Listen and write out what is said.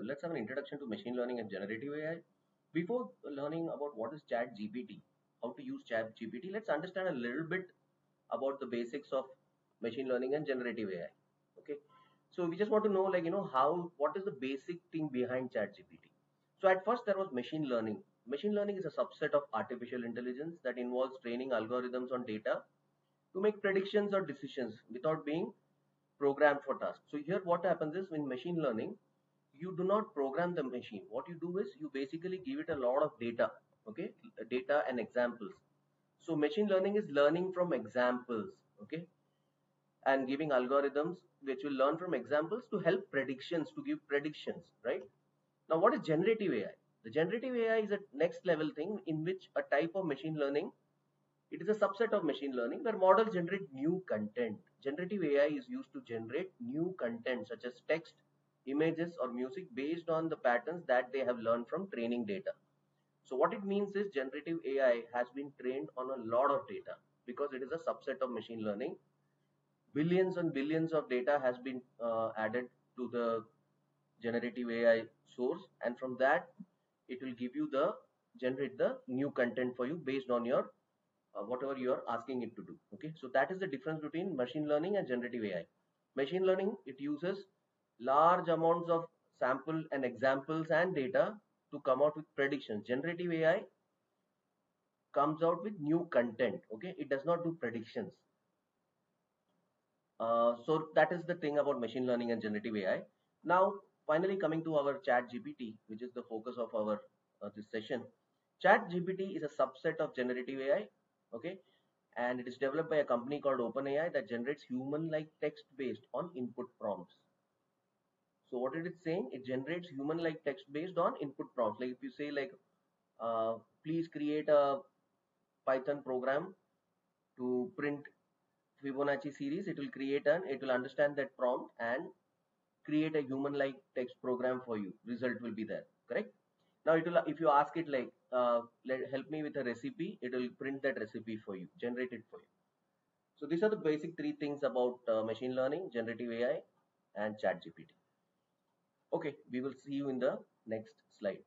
let's have an introduction to machine learning and generative AI. Before learning about what is Chat GPT, how to use Chat GPT, let's understand a little bit about the basics of machine learning and generative AI. Okay, so we just want to know, like, what is the basic thing behind Chat GPT. So at first there was machine learning. Machine learning is a subset of artificial intelligence that involves training algorithms on data to make predictions or decisions without being programmed for tasks. So here what happens is, in machine learning, you do not program the machine. What you do is you basically give it a lot of data, okay, data and examples. So machine learning is learning from examples, okay, and giving algorithms which will learn from examples to help predictions, to give predictions, right? Now, what is generative AI? The generative AI is a next level thing in which a type of machine learning. It is a subset of machine learning where models generate new content. Generative AI is used to generate new content such as text, images, or music based on the patterns that they have learned from training data. So what it means is generative AI has been trained on a lot of data because it is a subset of machine learning. Billions and billions of data has been added to the generative AI source, and from that it will give you the generate the new content for you based on your whatever you are asking it to do. Okay, so that is the difference between machine learning and generative AI. Machine learning, it uses large amounts of sample and examples and data to come out with predictions. Generative AI comes out with new content. Okay, it does not do predictions. So that is the thing about machine learning and generative AI. Now, finally coming to our Chat GPT, which is the focus of our this session. Chat GPT is a subset of generative AI, okay, and it is developed by a company called OpenAI that generates human-like text based on input prompts. So what it is saying, it generates human-like text based on input prompts. Like if you say, like, please create a Python program to print Fibonacci series, it will understand that prompt and create a human-like text program for you. Result will be there, correct? Now it will, if you ask it like, help me with a recipe, it will print that recipe for you, generate it for you. So these are the basic three things about machine learning, generative AI, and Chat GPT. Okay, we will see you in the next slide.